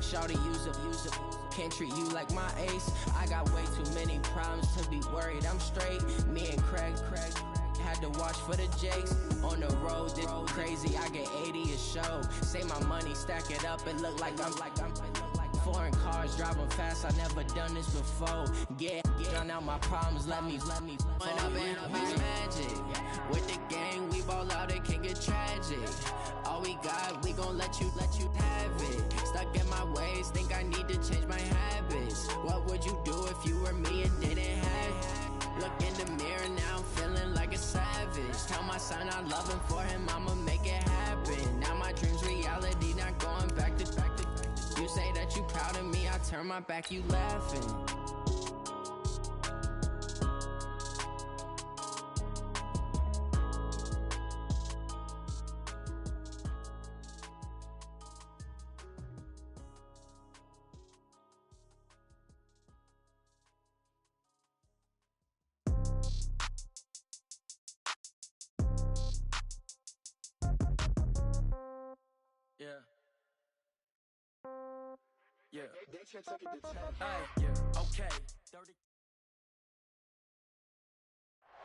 Shawty, use it. Can't treat you like my ace. I got way too many problems to be worried. I'm straight. Me and Craig had to watch for the Jakes. On the road, this crazy. I get 80 a show. Say my money, stack it up. It look like I'm foreign cars driving fast. I never done this before. Get out my problems. Let me. When I've been magic with the gang, we ball out. It can get tragic. All we got, we gon' let you have it. Stuck in my ways, think I need to change my habits. What would you do if you were me and didn't have it? Look in the mirror now, I'm feeling like a savage. Tell my son I love him, for him I'ma make it happen. Now my dream's reality, not going back to. You say that you proud of me, I turn my back, you laughing. Yeah. Okay.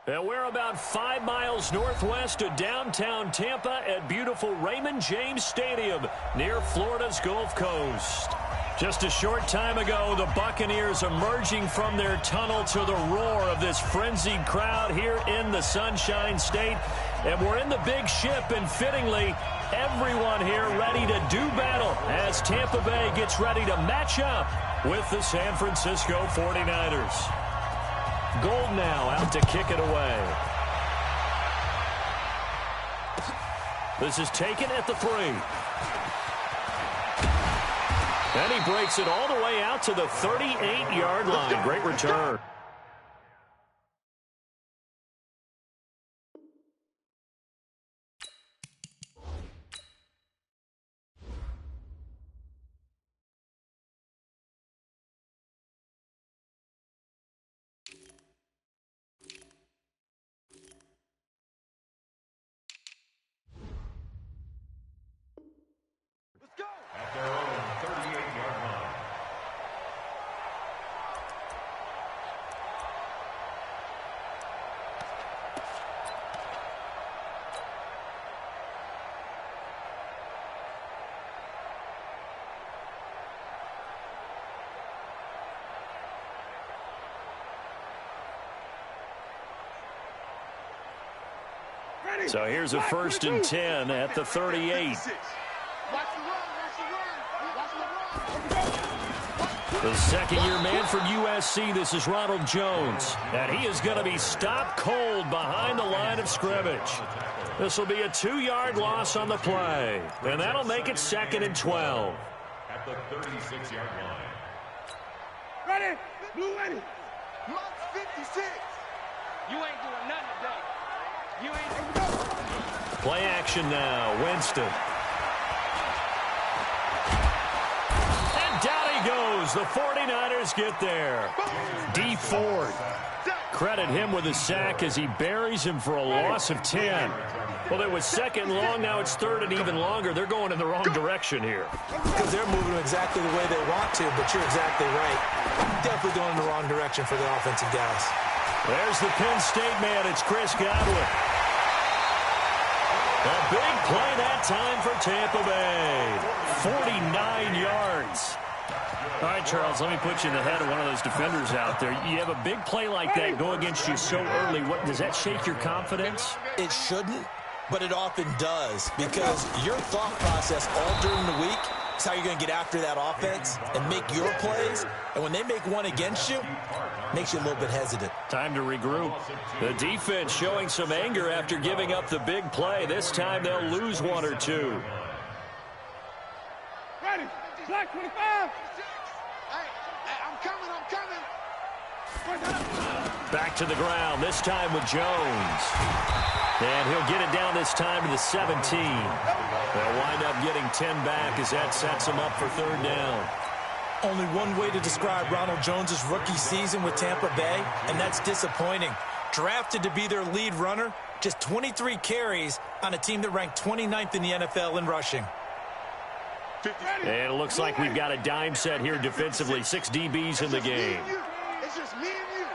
And we're about 5 miles northwest of downtown Tampa at beautiful Raymond James Stadium near Florida's Gulf Coast. Just a short time ago, the Buccaneers emerging from their tunnel to the roar of this frenzied crowd here in the Sunshine State. And we're in the big ship, and fittingly, everyone here ready to do battle as Tampa Bay gets ready to match up with the San Francisco 49ers. Gold now out to kick it away. This is taken at the 3. And he breaks it all the way out to the 38-yard line. Great return. So here's a 1st and 10 at the 38. The second-year man from USC, this is Ronald Jones. And he is going to be stopped cold behind the line of scrimmage. This will be a 2-yard loss on the play. And that'll make it 2nd and 12. At the 36-yard line. Ready? Blue ready. Month 56. You ain't doing nothing today. You ain't. Play action now. Winston. And down he goes. The 49ers get there. D. Ford. Credit him with a sack as he buries him for a loss of 10. Well, it was 2nd long. Now it's 3rd and even longer. They're going in the wrong direction here. Because they're moving exactly the way they want to, but you're exactly right. Definitely going in the wrong direction for the offensive guys. There's the Penn State man. It's Chris Godwin. A big play that time for Tampa Bay. 49 yards. All right, Charles, let me put you in the head of one of those defenders out there. You have a big play like that go against you so early. What does that shake your confidence? It shouldn't, but it often does, because your thought process all during the week is how you're going to get after that offense and make your plays. And when they make one against you, it makes you a little bit hesitant. Time to regroup. The defense showing some anger after giving up the big play. This time they'll lose 1 or 2. Ready? Black 25. I'm coming. Back to the ground, this time with Jones. And he'll get it down this time to the 17. They'll wind up getting 10 back as that sets him up for 3rd down. Only one way to describe Ronald Jones' rookie season with Tampa Bay, and that's disappointing. Drafted to be their lead runner, just 23 carries on a team that ranked 29th in the NFL in rushing. And it looks like we've got a dime set here defensively. 6 DBs in the game. It's just me and you.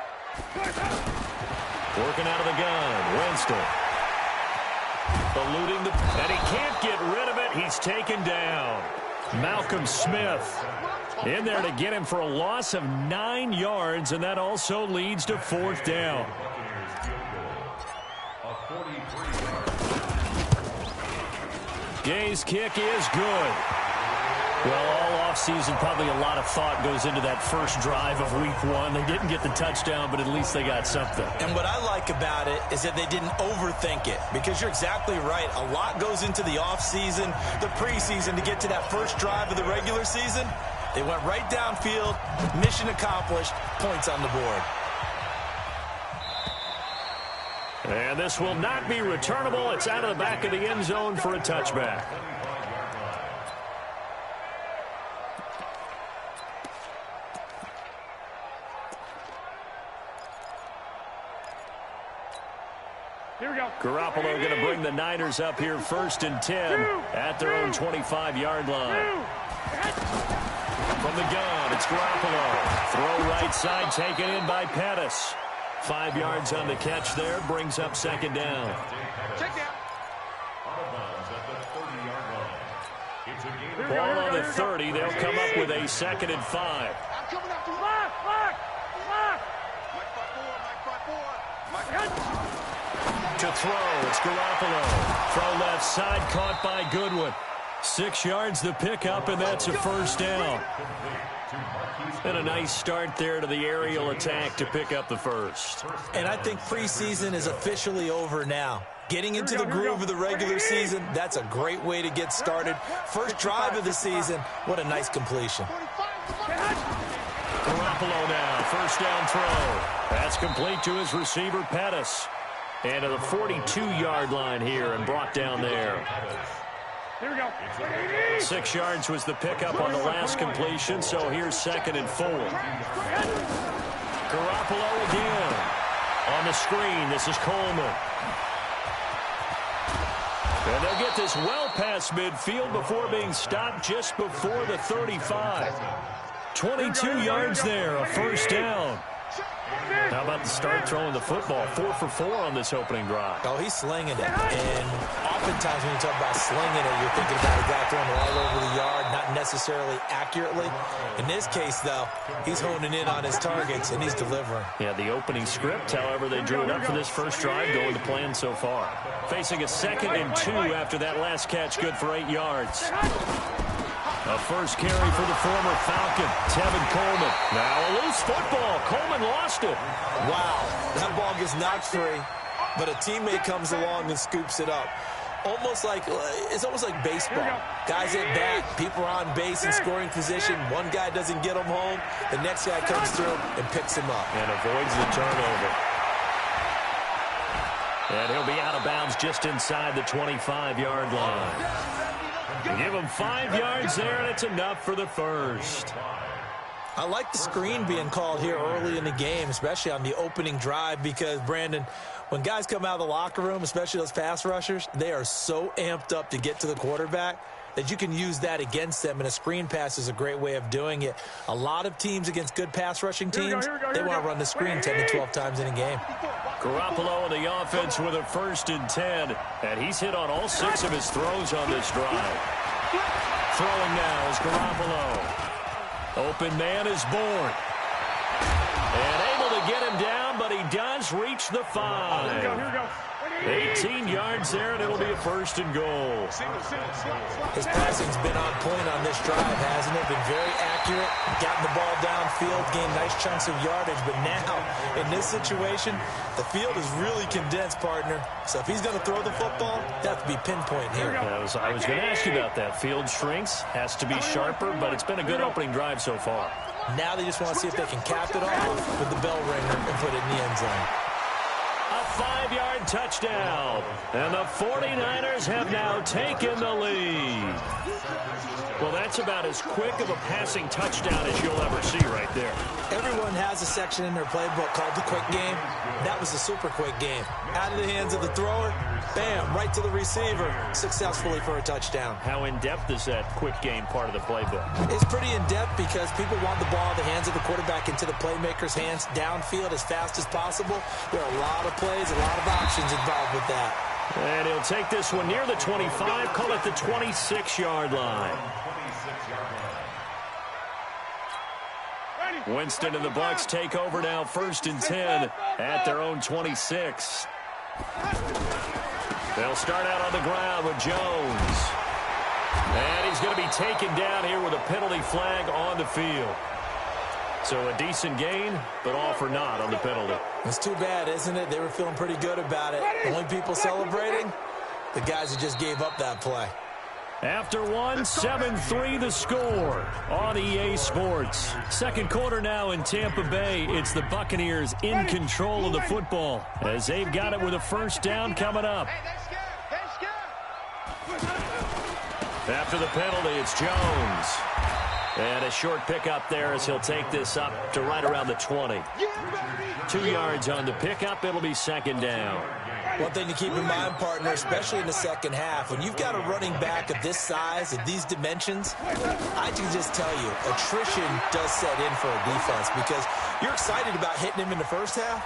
Working out of the gun. Winston. Eluding the... And he can't get rid of it. He's taken down. Malcolm Smith in there to get him for a loss of 9 yards, and that also leads to 4th down. Gay's kick is good. Well, all offseason, probably a lot of thought goes into that first drive of week 1. They didn't get the touchdown, but at least they got something. And what I like about it is that they didn't overthink it, because you're exactly right. A lot goes into the offseason, the preseason, to get to that first drive of the regular season. They went right downfield, mission accomplished, points on the board. And this will not be returnable. It's out of the back of the end zone for a touchback. Here we go. Garoppolo going to bring the Niners up here 1st and 10 at their own 25-yard line. From the gun, it's Garoppolo. Throw right side, taken in by Pettis. 5 yards on the catch there, brings up 2nd down. Check down. Ball on the 30. They'll come up with a 2nd and 5. I'm coming after you. To throw, it's Garoppolo. Throw left side, caught by Goodwin. 6 yards the pickup, and that's a 1st down. And a nice start there to the aerial attack to pick up the 1st. And I think preseason is officially over now. Getting into the groove of the regular season, that's a great way to get started. First drive of the season, what a nice completion. Garoppolo now, 1st down throw. That's complete to his receiver, Pettis. And to the 42-yard line here and brought down there. Here we go. 6 yards was the pickup on the last completion, so here's 2nd and 4. Garoppolo again. On the screen, this is Coleman. And they'll get this well past midfield before being stopped just before the 35. 22 yards there, a 1st down. How about the start throwing the football? 4 for 4 on this opening drive. Oh, he's slinging it. And oftentimes when you talk about slinging it, you're thinking about a guy throwing it all over the yard, not necessarily accurately. In this case, though, he's honing in on his targets, and he's delivering. Yeah, the opening script, however, they drew it up for this first drive, going to plan so far. Facing a 2nd and 2 after that last catch, good for 8 yards. A first carry for the former Falcon, Tevin Coleman. Now a loose football. Coleman lost it. Wow, that ball gets knocked free, but a teammate comes along and scoops it up. It's almost like baseball. Guys at bat, people are on base in scoring position. One guy doesn't get him home. The next guy comes through and picks him up. And avoids the turnover. And he'll be out of bounds just inside the 25-yard line. Give him 5 yards there, and it's enough for the 1st. I like the screen being called here early in the game, especially on the opening drive, because, Brandon, when guys come out of the locker room, especially those pass rushers, they are so amped up to get to the quarterback that you can use that against them, and a screen pass is a great way of doing it. A lot of teams against good pass rushing teams, they want to run the screen 10 to 12 times in a game. Garoppolo in the offense with a 1st and 10, and he's hit on all 6 of his throws on this drive. Throwing now is Garoppolo. Open man is born. And able to get him down, but he does reach the 5. Here we go. 18 yards there, and it'll be a 1st and goal. His passing's been on point on this drive, hasn't it? Been very accurate, gotten the ball downfield, gained nice chunks of yardage. But now, in this situation, the field is really condensed, partner. So if he's going to throw the football, they have to be pinpoint here. I was going to ask you about that. Field shrinks, has to be sharper, but it's been a good opening drive so far. Now they just want to see if they can cap it off with the bell ringer and put it in the end zone. A 35-yard touchdown. And the 49ers have now taken the lead. Well, that's about as quick of a passing touchdown as you'll ever see right there. Everyone has a section in their playbook called the quick game. That was a super quick game. Out of the hands of the thrower, bam, right to the receiver, successfully for a touchdown. How in-depth is that quick game part of the playbook? It's pretty in-depth because people want the ball in the hands of the quarterback into the playmaker's hands downfield as fast as possible. There are a lot of plays, a lot of options involved with that. And he'll take this one near the 25, call it the 26-yard line. Winston and the Bucs take over now, 1st and 10 at their own 26. They'll start out on the ground with Jones. And he's going to be taken down here with a penalty flag on the field. So a decent gain, but all for naught on the penalty. It's too bad, isn't it? They were feeling pretty good about it. Only people celebrating, the guys who just gave up that play. After one, 7-3 the score on EA Sports. Second quarter now in Tampa Bay. It's the Buccaneers in control of the football as they've got it with a first down coming up. After the penalty, it's Jones. And a short pickup there as he'll take this up to right around the 20. 2 yards on the pickup. It'll be second down. One thing to keep in mind, partner, especially in the second half, when you've got a running back of this size, of these dimensions, I can just tell you, attrition does set in for a defense because you're excited about hitting him in the first half.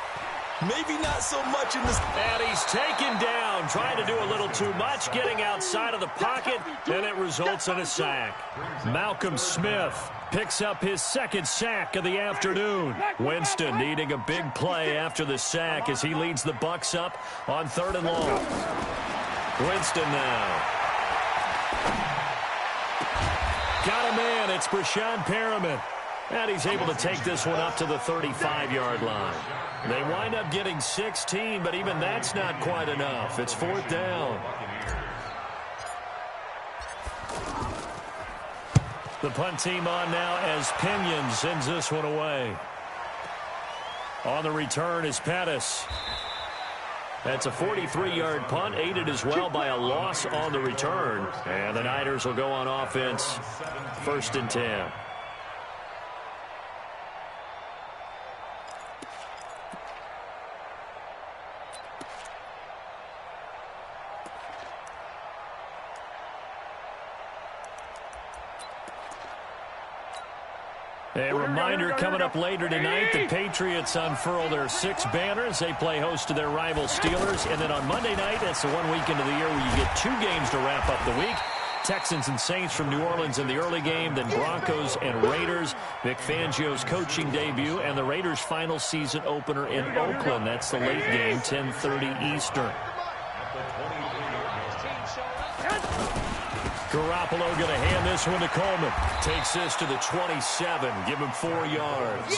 Maybe not so much in this. And he's taken down, trying to do a little too much, getting outside of the pocket, and it results in a sack. Malcolm Smith picks up his second sack of the afternoon. Winston needing a big play after the sack as he leads the Bucs up on 3rd and long. Winston now. Got a man. It's Brashad Perriman. And he's able to take this one up to the 35-yard line. They wind up getting 16, but even that's not quite enough. It's 4th down. The punt team on now as Pinion sends this one away. On the return is Pettis. That's a 43-yard punt, aided as well by a loss on the return. And the Niners will go on offense, 1st and 10. A reminder coming up later tonight, the Patriots unfurl their 6 banners. They play host to their rival Steelers. And then on Monday night, that's the one weekend of the year where you get 2 games to wrap up the week. Texans and Saints from New Orleans in the early game, then Broncos and Raiders. Vic Fangio's coaching debut, and the Raiders' final season opener in Oakland. That's the late game, 10:30 Eastern. Garoppolo going to hand this one to Coleman. Takes this to the 27. Give him 4 yards.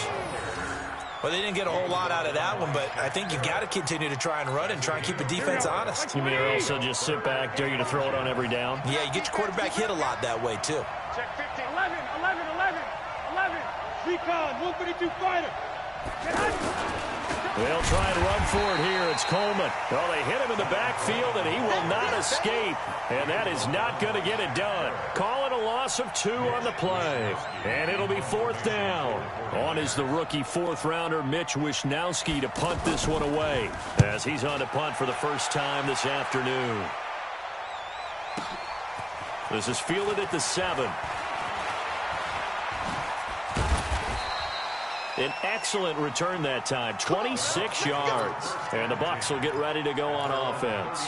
Well, they didn't get a whole lot out of that one, but I think you got to continue to try and run and try and keep the defense honest. You mean also just sit back, dare you to throw it on every down? Yeah, you get your quarterback hit a lot that way, too. Check 15. 11. Recon, 152 fighter. They'll try and run for it here. It's Coleman. Well, they hit him in the backfield, and he will not escape. And that is not going to get it done. Call it a loss of 2 on the play. And it'll be 4th down. On is the rookie 4th-rounder Mitch Wishnowsky to punt this one away as he's on to punt for the first time this afternoon. This is fielded at the 7. An excellent return that time, 26 yards. And the Bucs will get ready to go on offense.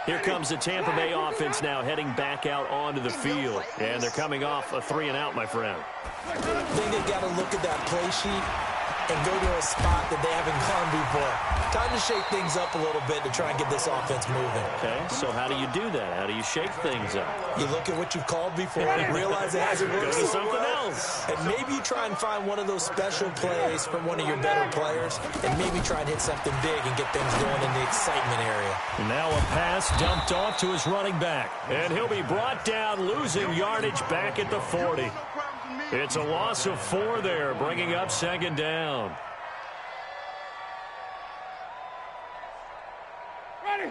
Here comes the Tampa Bay offense now heading back out onto the field. And they're coming off a 3-and-out, my friend. I think they got to look at that play sheet and go to a spot that they haven't gone before. Time to shake things up a little bit to try and get this offense moving. Okay, so how do you do that? How do you shake things up? You look at what you've called before and realize it hasn't worked. Go to something else. And maybe you try and find one of those special plays from one of your better players and maybe try and hit something big and get things going in the excitement area. Now a pass dumped off to his running back. And he'll be brought down, losing yardage back at the 40. It's a loss of 4 there, bringing up 2nd down.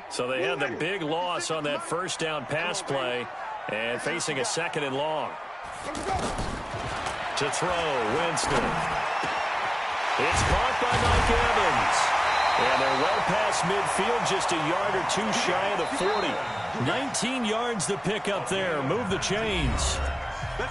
So they had the big loss on that first down pass play and facing a 2nd and long. To throw, Winston. It's caught by Mike Evans. And they're well past midfield, just a yard or 2 shy of the 40. 19 yards to pick up there. Move the chains.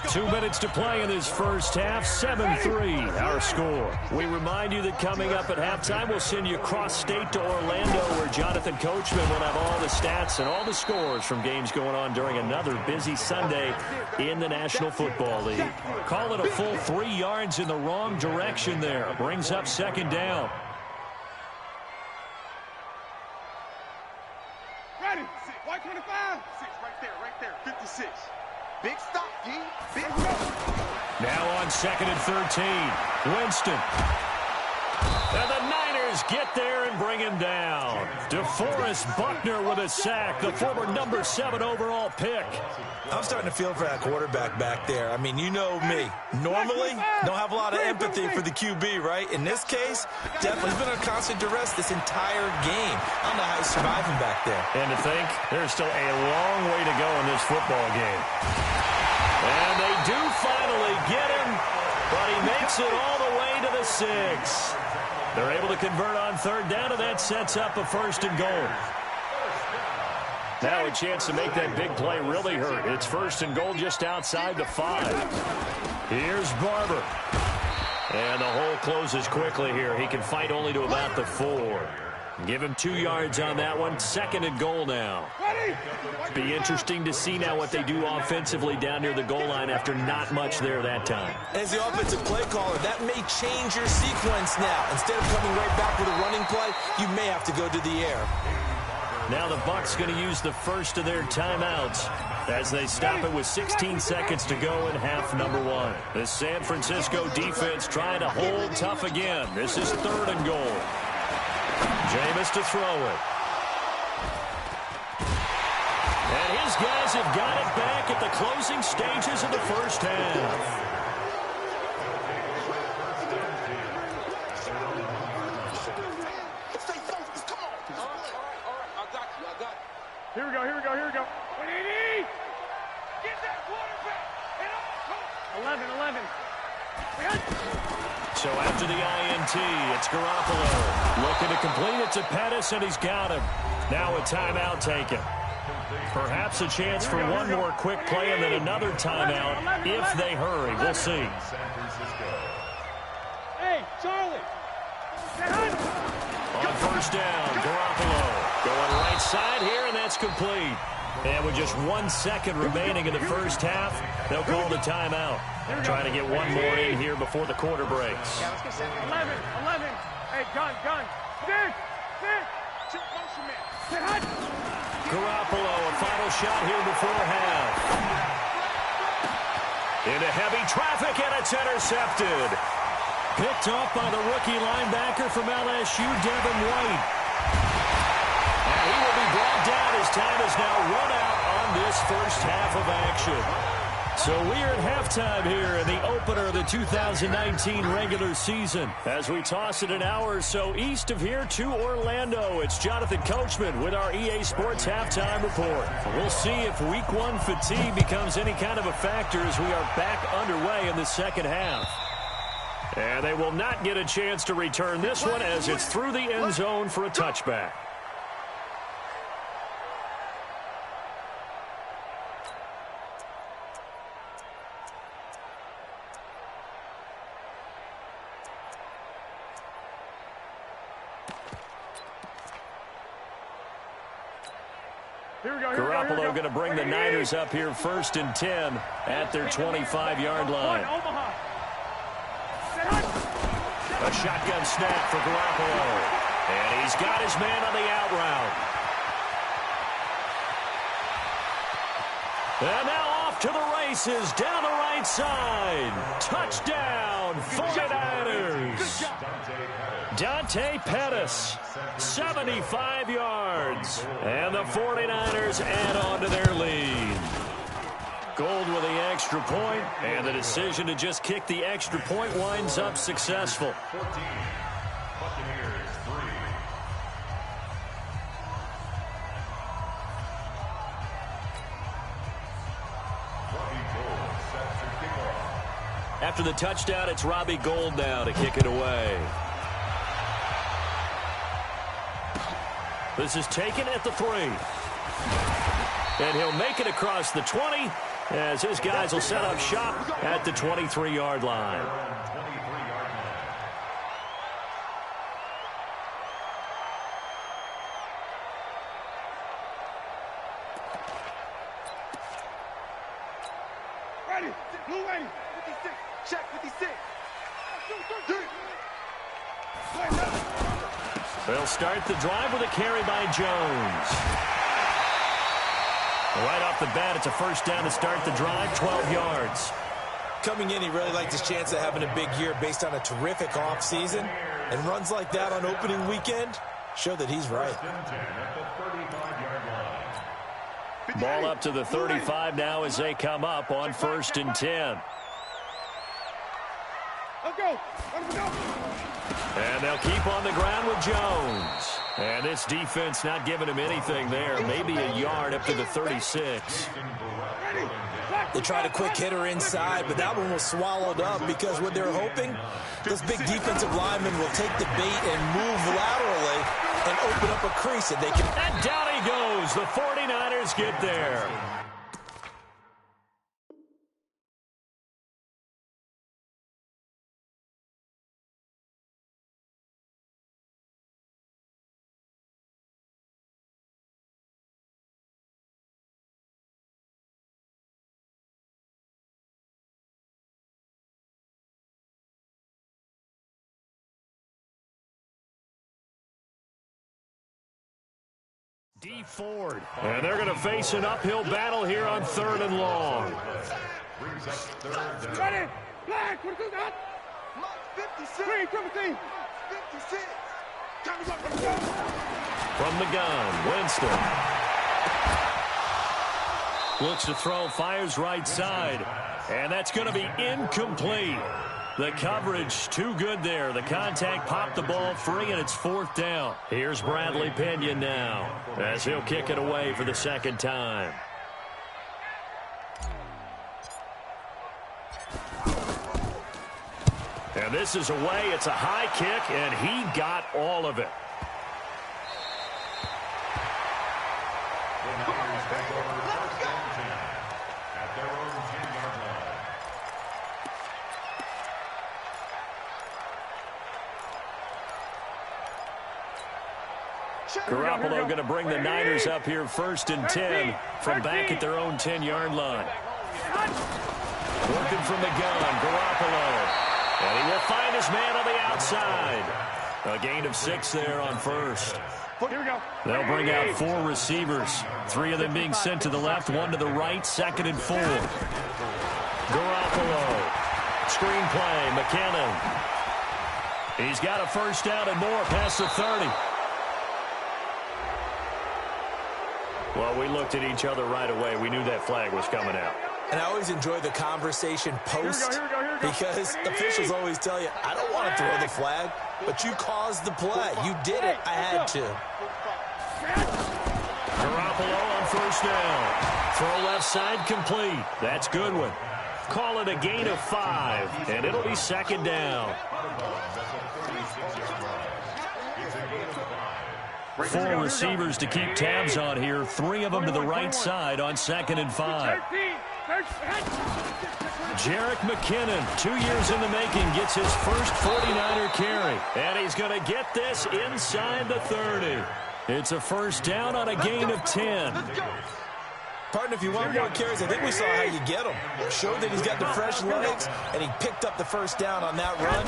2 minutes to play in this first half. 7-3 our score. We remind you that coming up at halftime, we'll send you cross-state to Orlando, where Jonathan Coachman will have all the stats and all the scores from games going on during another busy Sunday in the National Football League. Call it a full 3 yards in the wrong direction there. Brings up 2nd down. Ready. White 25. 6 right there. 56. Big stop, D. Big stop. Now on 2nd and 13. Winston. And the Niners get there and bring him down. DeForest Buckner with a sack, the former number 7 overall pick. I'm starting to feel for that quarterback back there. I mean, you know me. Normally, don't have a lot of empathy for the QB, right? In this case, definitely he's been under constant duress this entire game. I don't know how he's surviving back there. And to think, there's still a long way to go in this football game. And they do finally get him, but he makes it all the way to the 6. They're able to convert on 3rd down, and that sets up a 1st and goal. Now a chance to make that big play really hurt. It's 1st and goal just outside the 5. Here's Barber. And the hole closes quickly here. He can fight only to about the 4. Give him 2 yards on that one. 2nd and goal now. Be interesting to see now what they do offensively down near the goal line after not much there that time. As the offensive play caller, that may change your sequence now. Instead of coming right back with a running play, you may have to go to the air. Now the Bucs going to use the first of their timeouts as they stop it with 16 seconds to go in half number 1. The San Francisco defense trying to hold tough again. This is 3rd and goal. Jameis to throw it. And his guys have got it back at the closing stages of the first half. Here we go. 180. Get that quarterback. 11. So after the INT, it's Garoppolo. Looking to complete it to Pettis, and he's got him. Now a timeout taken. Perhaps a chance for one more quick play and then another timeout if they hurry. We'll see. Hey, Charlie. On 1st down, Garoppolo going right side here, and that's complete. And with just 1 second remaining in the first half, they'll call the timeout. Trying to get one more in here before the quarter breaks. 11. Hey, gun. Sit. Motion man. Garoppolo, a final shot here before half. Into heavy traffic, and it's intercepted. Picked off by the rookie linebacker from LSU, Devin White. And he will be brought down. His time is now run out on this first half of action. So we're at halftime here in the opener of the 2019 regular season. As we toss it an hour or so east of here to Orlando, it's Jonathan Coachman with our EA Sports Halftime Report. We'll see if Week 1 fatigue becomes any kind of a factor as we are back underway in the second half. And they will not get a chance to return this one as it's through the end zone for a touchback. Garoppolo going to bring the Niners up here 1st and 10 at their 25-yard line. A shotgun snap for Garoppolo. And he's got his man on the out route. And now off to the races down the right side. Touchdown, 49ers. Dante Pettis, 75 yards. And the 49ers add on to their lead. Gold with the extra point, and the decision to just kick the extra point winds up successful. 14, Buccaneers 3. After the touchdown, it's Robbie Gould now to kick it away. This is taken at the 3. And he'll make it across the 20 as his guys will set up shop at the 23-yard line. Ready. Blue ready. 56. Check 56. They'll start the drive with a carry by Jones. Right off the bat, it's a first down to start the drive, 12 yards. Coming in, he really liked his chance of having a big year based on a terrific offseason. And runs like that on opening weekend show that he's right. Ball up to the 35 now as they come up on 1st and 10. Let's go. Let's go. And they'll keep on the ground with Jones. And this defense not giving him anything there. Maybe a yard up to the 36. They tried a quick hitter inside, but that one was swallowed up because what they're hoping, this big defensive lineman will take the bait and move laterally and open up a crease that they can. And down he goes. The 49ers get there. D Ford. And they're going to face an uphill battle here on 3rd and long. Ready. Flag. What is that? 56. 56. From the gun, Winston. Looks to throw, fires right side. And that's going to be incomplete. The coverage too good there. The contact popped the ball free, and it's 4th down. Here's Bradley Pinion now as he'll kick it away for the 2nd time. And this is away. It's a high kick, and he got all of it. Garoppolo going to bring the Niners up here 1st and 10 from back at their own 10-yard line. Working from the gun, Garoppolo. And he will find his man on the outside. A gain of 6 there on 1st. They'll bring out 4 receivers. 3 of them being sent to the left, 1 to the right, 2nd and 4. Garoppolo. Screen play, McKinnon. He's got a first down and more past the 30. Well, we looked at each other right away. We knew that flag was coming out. And I always enjoy the conversation post because officials always tell you, I don't want to throw the flag, but you caused the play. You did it. I had to. Garoppolo on first down. Throw left side complete. That's Goodwin. Call it a gain of 5, and it'll be 2nd down. 4 receivers to keep tabs on here. 3 of them to the right side on 2nd and 5. Jerick McKinnon, 2 years in the making, gets his first 49er carry. And he's going to get this inside the 30. It's a first down on a gain of 10. Partner, if you want more carries, I think we saw how you get him. Showed that he's got the fresh legs, and he picked up the first down on that run.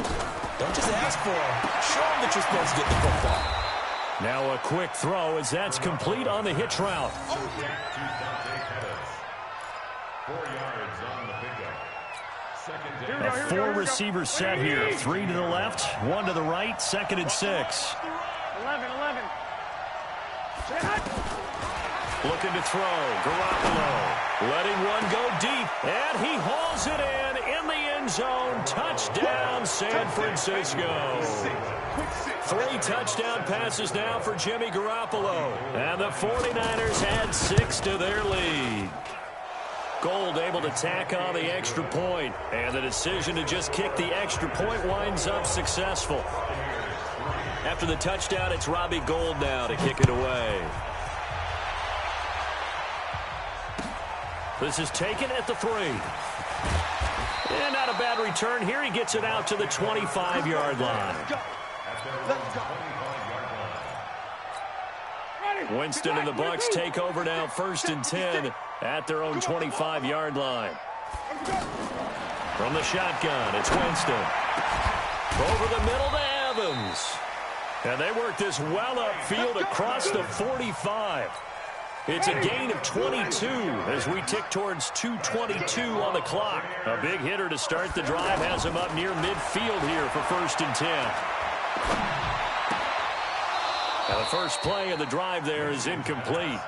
Don't just ask for him. Show him that you're supposed to get the football. Now a quick throw as that's complete on the hitch route. 4 yards on the pickup. A 4 receiver set here. 3 to the left, 1 to the right, 2nd and 6. 11. Looking to throw. Garoppolo letting one go deep. And he hauls it in the end zone. Touchdown, San Francisco. 3 touchdown passes now for Jimmy Garoppolo. And the 49ers add 6 to their lead. Gold able to tack on the extra point, and the decision to just kick the extra point winds up successful. After the touchdown, it's Robbie Gould now to kick it away. This is taken at the 3. And not a bad return here. He gets it out to the 25-yard line. Winston and the Bucs take over now, 1st and 10 at their own 25-yard line. From the shotgun, it's Winston. Over the middle to Evans. And they work this well upfield across the 45. It's a gain of 22 as we tick towards 2:22 on the clock. A big hitter to start the drive has him up near midfield here for 1st and 10. Now the first play of the drive there is incomplete.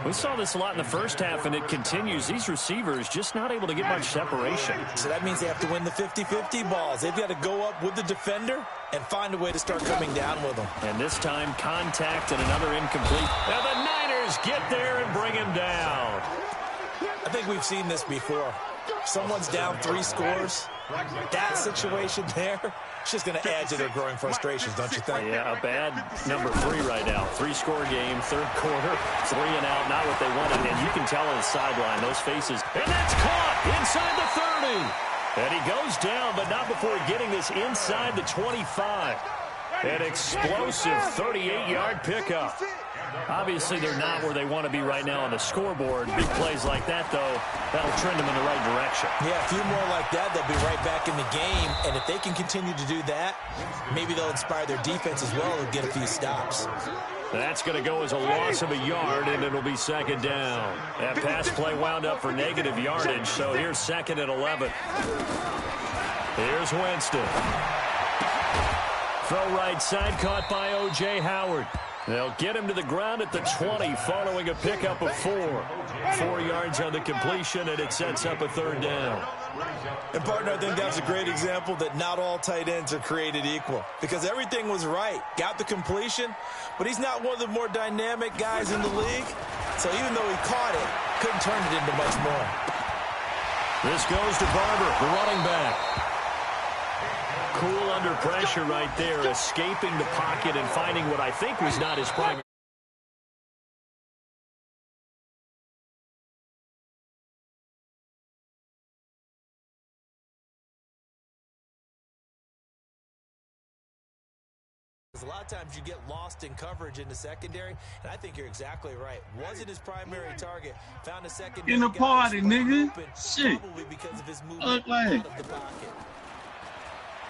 We saw this a lot in the first half, and it continues. These receivers just not able to get much separation. So that means they have to win the 50-50 balls. They've got to go up with the defender and find a way to start coming down with them. And this time, contact and another incomplete. Now the Niners get there and bring him down. I think we've seen this before. Someone's down 3 scores. That situation there, it's just going to add to their growing frustrations, don't you think? Yeah, a bad number 3 right now. 3-score game, 3rd quarter, 3 and out, not what they wanted. And you can tell on the sideline, those faces. And that's caught inside the 30. And he goes down, but not before getting this inside the 25. An explosive 38-yard pickup. Obviously, they're not where they want to be right now on the scoreboard. Big plays like that, though, that'll trend them in the right direction. Yeah, a few more like that, they'll be right back in the game. And if they can continue to do that, maybe they'll inspire their defense as well and get a few stops. That's going to go as a loss of a yard, and it'll be 2nd down. That pass play wound up for negative yardage, so here's 2nd and 11. Here's Winston. Throw right side, caught by O.J. Howard. They'll get him to the ground at the 20 following a pickup of 4. 4 yards on the completion, and it sets up a 3rd down. And, partner, I think that's a great example that not all tight ends are created equal because everything was right. Got the completion, but he's not one of the more dynamic guys in the league. So even though he caught it, couldn't turn it into much more. This goes to Barber, the running back. Cool under pressure right there, escaping the pocket and finding what I think was not his primary. A lot of times you get lost in coverage in the secondary, and I think you're exactly right. Wasn't his primary target. Found a secondary in the party, nigga. Open, shit. Probably because of his movement out of the pocket.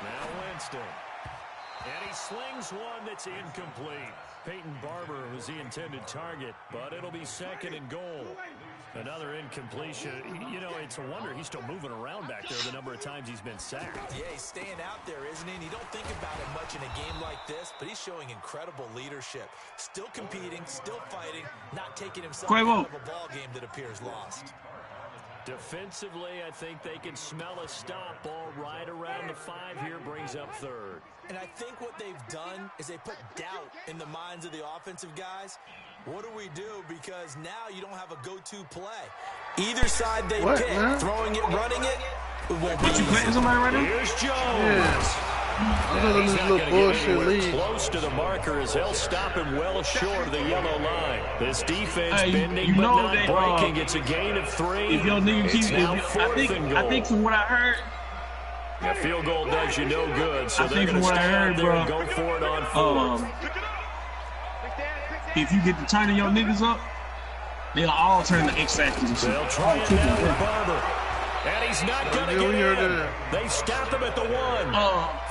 Now Winston. And he slings one that's incomplete. Peyton Barber was the intended target, but it'll be 2nd and goal. Another incompletion. You know, it's a wonder he's still moving around back there the number of times he's been sacked. Yeah, he's staying out there, isn't he? And you don't think about it much in a game like this, but he's showing incredible leadership. Still competing, still fighting, not taking himself out of a ball game that appears lost. Defensively, I think they can smell a stop. Ball right around the 5 here, brings up 3rd. And I think what they've done is they put doubt in the minds of the offensive guys. What do we do? Because now you don't have a go-to play. Either side they pick, throwing it, running it, it won't be easy. You playing somebody right now? Here's Jones. Yes. He's not going to get anywhere close to the marker as they'll stop him well short of the yellow line. This defense bending you but know not breaking. It's a gain of 3. If your nigga keeps, I think from what I heard, a field goal does you no good, so they're going to stay out there and go for it on 4th. If you get to turning your niggas up, they'll all turn the X factors and shit. They'll try it now with Barber. And he's not going to get in. They stopped him at the 1.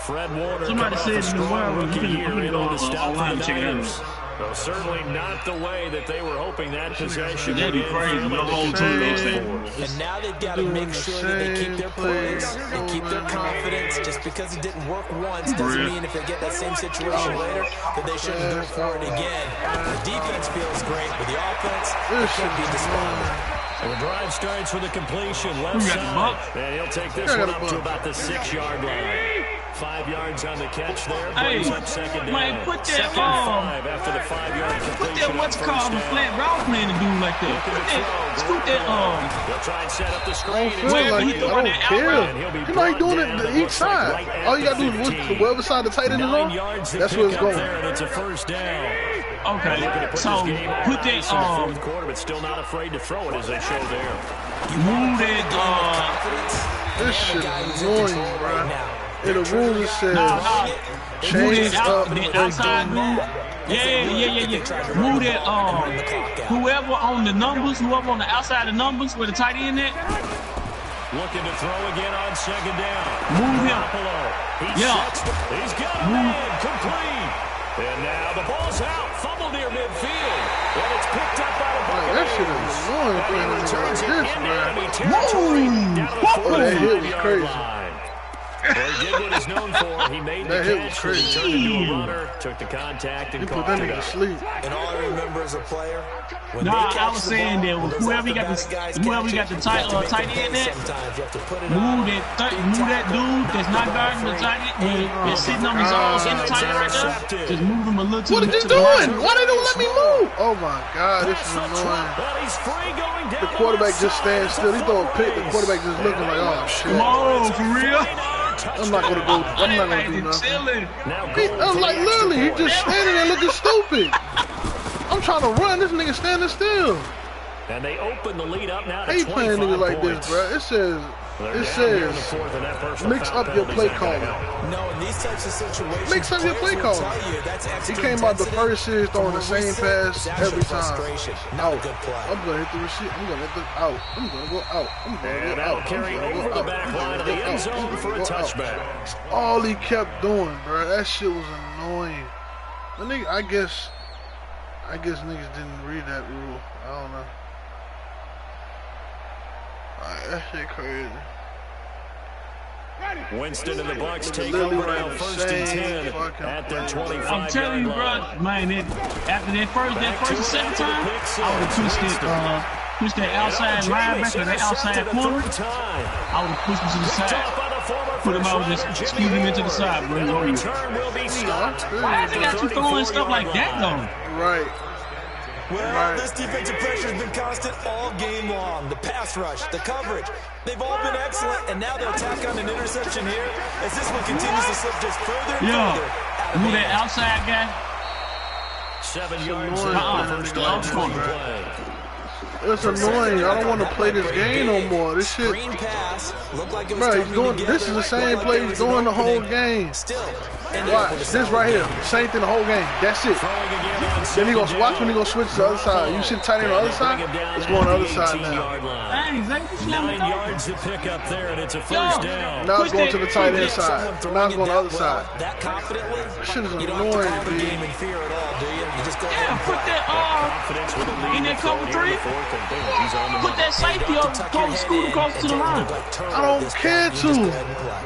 Fred Warner somebody said a strong rookie year in on the stop for the check Niners. Well, certainly not the way that they were hoping that possession would end. That'd be crazy. No whole team. And now they've got to make sure that they keep their plays and keep their confidence. Just because it didn't work once doesn't mean if they get that same situation later that they shouldn't go for it again. The defense feels great, but the offense can't be despondent. And the drive starts with a completion left side. And he'll take this one up to about the 6-yard line. 5 yards on the catch there. Hey, Brings up second down. man, put that, Second and 5 after the 5-yard completion. put that what's called a flat route man to do like that. Put that, scoot that, They'll try and set up the screen. I don't feel like it. I don't care. You know, he's doing it to each side. All you got to do is whatever side the tight end is on, that's where it's going. And it's a first down. Okay, so put that, fourth quarter, but still not afraid to throw it as they show there. move that, This shit is annoying, bro. In the rules it says change up the outside dude. Yeah. Move that, whoever on the numbers, whoever on the outside of the numbers where the tight end at. Looking to throw again on second down. Move him. He's got it in, complete. And now the ball's out. Fumble near midfield. And it's picked up by the Bucs. that shit is annoying playing in like this, Whoa! That hit was crazy. Well, he did what he's known for. He made the catch, he turned into a runner, took the contact, and Put caught that it nigga up. to sleep. And all I remember as a player, when I was saying that whoever got the tight end at, move that dude that's not guarding the tight end, that's sitting on his arms in the tight end right there. Just move him a little to What the are you doing? Why they don't let me move? Oh my God, this is annoying. The quarterback just stands still. He throw a pick. The quarterback just looking like, oh shit. Come on, for real? I'm not gonna go. I'm not gonna do nothing. I'm like literally, he just standing there looking stupid. I'm trying to run. This nigga standing still. And they open the lead up now to He playing niggas like this, bro. It says mix up your play calling. No, in these types of situations, Mix up your play calling. He came out the first series throwing the same pass every time. Out. I'm gonna hit the receiver. I'm gonna hit the out. I'm gonna go out. I'm gonna go out. Carry over the back line of the end zone for a touchback. All he kept doing, bro. That shit was annoying. The nigga, I guess niggas didn't read that rule. I don't know. That shit crazy. Winston and the Bucs take over now, first and 10 at their 25-yard line. I'm telling you, bro, man, after that first and second time, I would have pushed that outside linebacker, that outside corner. I would have pushed him to the side. Put him out, just scoot him into the side, bro. Why they got you throwing stuff like that, though? Right. Well, this defensive pressure has been constant all game long. The pass rush, the coverage, they've all been excellent, and now they'll tack on an interception here as this one continues to slip just further and further. Who that outside guy? 7 yards. First down on the play. It's annoying. I don't want to play this game no more. This shit. Bro, he's doing. This is the same play he's doing the whole game. Watch this right here. Same thing the whole game. That's it. Then he gonna watch when he gonna switch to the other side. You see the tight end on the other side? It's going to the other side now. 9 yards to pick up there, and it's a first down. Now it's going to the tight end side. Now it's going to the other side. That confidently, shit is you don't have to annoying, call the game in fear at all, do you? You just go ahead and put that in that cover 3. Put that safety up, scoot across to the line. I don't care to.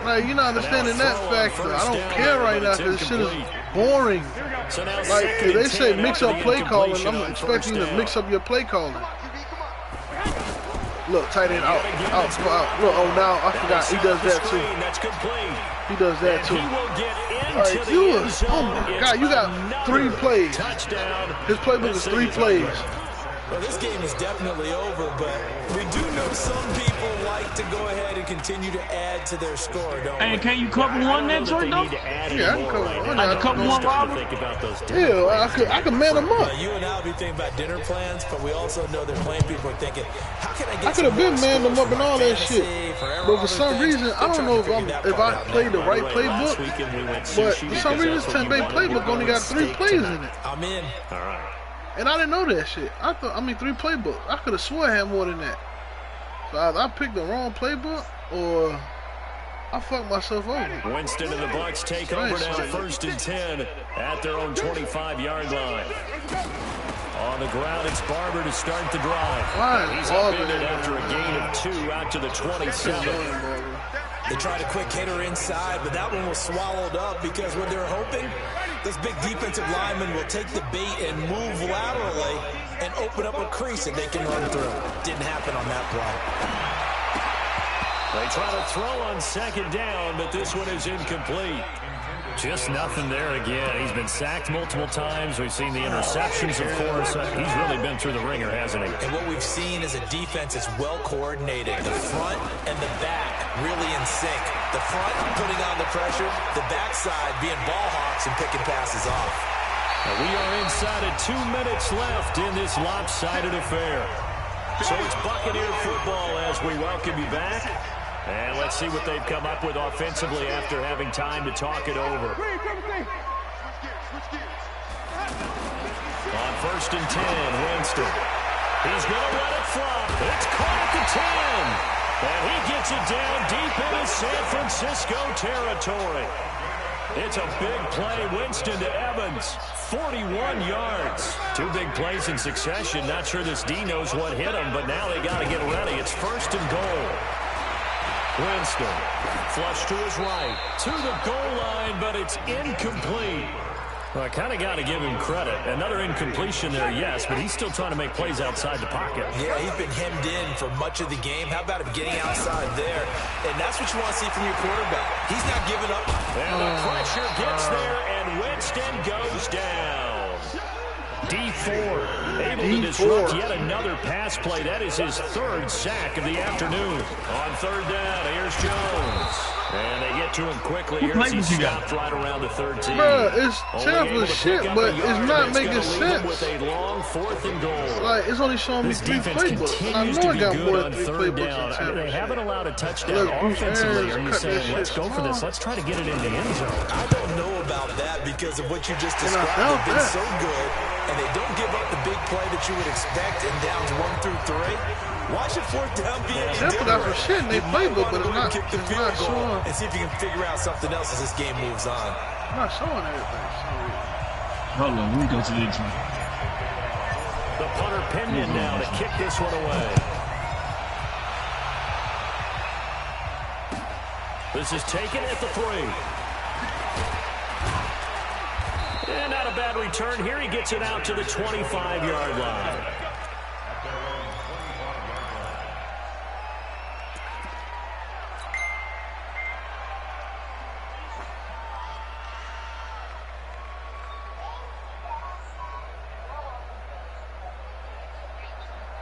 Like, you're not understanding that factor. I don't care right now because this shit is boring. Like, if they say mix up play calling, I'm expecting you to mix up your play calling. Look, tight end out. Look, oh, now I forgot. He does that too. He does that too. All right, oh my God, you got 3 plays. His playbook is 3 plays. Well, this game is definitely over, but we do know some people like to go ahead and continue to add to their score, don't we? Hey, can you cover one that joint, though? Yeah, I can cover one. I can cover one, Robert? Yeah, I can man them up. You and I will be thinking about dinner plans, but we also know that playing people are thinking, how can I get I could have been man them up and all that shit. But for some reason, I don't know if I played the right playbook, but for some reason, this 10-bay playbook only got 3 plays in it. I'm in. All right. And I didn't know that shit. 3 playbook. I could have swore I had more than that. So either I picked the wrong playbook or I fucked myself over. Winston and the Bucs take over now, first and 10 at their own 25-yard line. On the ground, it's Barber to start the drive. He's upended after a gain of 2 out to the 27. They tried a quick hitter inside, but that one was swallowed up because what they're hoping, this big defensive lineman will take the bait and move laterally and open up a crease that they can run through. Didn't happen on that play. They try to throw on second down, but this one is incomplete. Just nothing there again. He's been sacked multiple times. We've seen the interceptions, of course. He's really been through the ringer, hasn't he? And what we've seen is a defense that's well coordinated. The front and the back really in sync. The front putting on the pressure, the backside being ball hawks and picking passes off. Now we are inside of 2 minutes left in this lopsided affair. So it's Buccaneer football as we welcome you back. And let's see what they've come up with offensively after having time to talk it over. On 1st and 10, Winston. He's going to let it fly. It's caught at the 10. And he gets it down deep into San Francisco territory. It's a big play. Winston to Evans. 41 yards. 2 big plays in succession. Not sure this D knows what hit him, but now they got to get ready. It's 1st and goal. Winston, flush to his right, to the goal line, but it's incomplete. Well, I kind of got to give him credit. Another incompletion there, yes, but he's still trying to make plays outside the pocket. Yeah, he's been hemmed in for much of the game. How about him getting outside there? And that's what you want to see from your quarterback. He's not giving up. And the pressure gets there, and Winston goes down. D4 able to disrupt yet another pass play. That is his 3rd sack of the afternoon. On 3rd down, here's Jones. And they get to him quickly. Here's he stopped right around the 13. Bro, it's terrible shit, but it's not making sense. With a long 4th and goal. Like, it's only showing me 3 playbooks. And I know I got more than 3 playbooks. I mean, they haven't allowed a touchdown offensively. Are you saying, let's go for this? Let's try to get it in the end zone. I don't know about that because of what you just described. They've been so good, and they don't give up the big play that you would expect in downs 1 through 3. Watch it 4th down be any different. Got some shit in their playbook, but it's not showing. And see if you can figure out something else as this game moves on. It's not showing everything. Hold on, we go to the intro. The punter Pinion now to kick this one away. This is taken at the 3. And not a bad return here. He gets it out to the 25-yard line.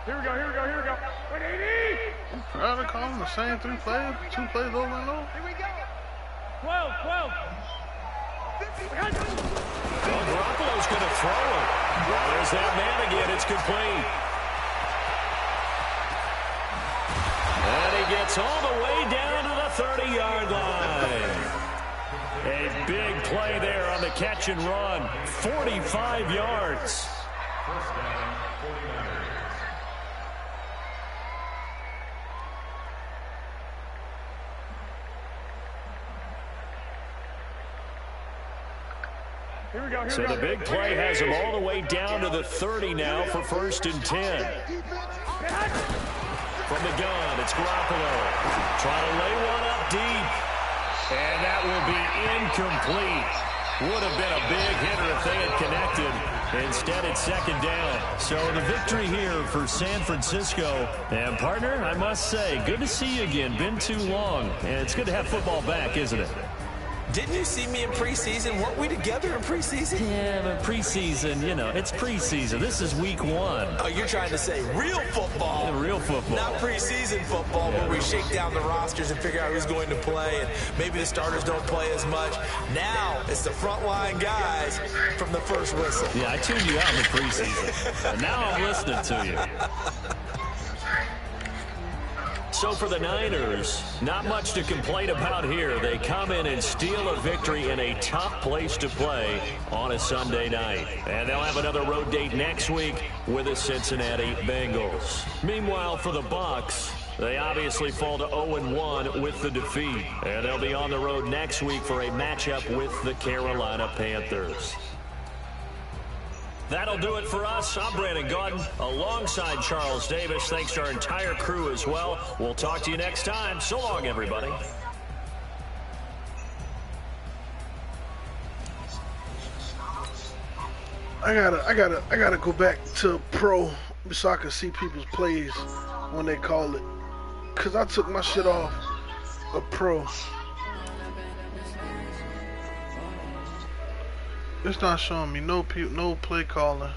Here we go. Wait, 80! I'm proud of calling the same 3 plays, 2 plays over and over. Here we go. 12. Well, Garoppolo's going to throw it. Well, there's that man again. It's complete. And he gets all the way down to the 30-yard line. A big play there on the catch and run. 45 yards. First down, 49ers. So the big play has him all the way down to the 30 now for 1st and 10. From the gun, it's Garoppolo. Trying to lay one up deep. And that will be incomplete. Would have been a big hitter if they had connected. Instead, it's 2nd down. So the victory here for San Francisco. And, partner, I must say, good to see you again. Been too long. And it's good to have football back, isn't it? Didn't you see me in preseason? Weren't we together in preseason? Yeah, but preseason, you know, it's preseason. This is week 1. Oh, you're trying to say real football. Yeah, real football. Not preseason football, where we shake down the rosters and figure out who's going to play, and maybe the starters don't play as much. Now it's the frontline guys from the first whistle. Yeah, I tuned you out in the preseason. And now I'm listening to you. So for the Niners, not much to complain about here. They come in and steal a victory in a tough place to play on a Sunday night. And they'll have another road date next week with the Cincinnati Bengals. Meanwhile, for the Bucs, they obviously fall to 0-1 with the defeat. And they'll be on the road next week for a matchup with the Carolina Panthers. That'll do it for us. I'm Brandon Gaudin alongside Charles Davis. Thanks to our entire crew as well. We'll talk to you next time. So long, everybody. I gotta go back to pro so I can see people's plays when they call it. Cause I took my shit off a pro. It's not showing me no play calling.